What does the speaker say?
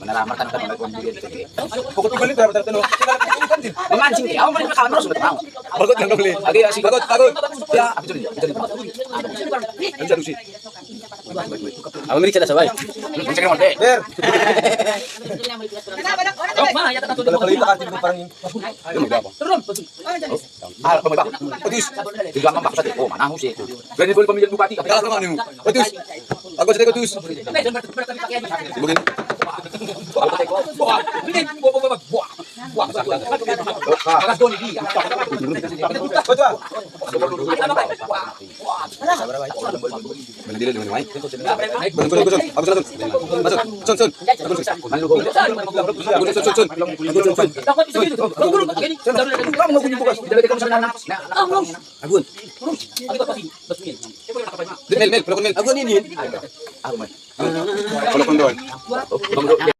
Manalamartan ka naman kung hindi. Pukot ko balik, dapat tanong. Mamansing di, ako man makawan mo sulit ako. Bagot lang uli. Agi si Bagot, bagot. Ya, aku tuloy. Ano siya, Lucy? Ako mirit sa sabay. Sige mo, Der! Kalau Balita ka, tingin parang yung... Ano magapa? Ah, pamay ba? Otis! Tiga ang baksa oh, manaho si. Ganito yung pamilya Bugatti. Takas naman mo. Otis! Ako sa Otis! Bugin. Balidila di mana mai? Masuk. Son. Mel, pelukun Mel. Ako man. Pelukun doon.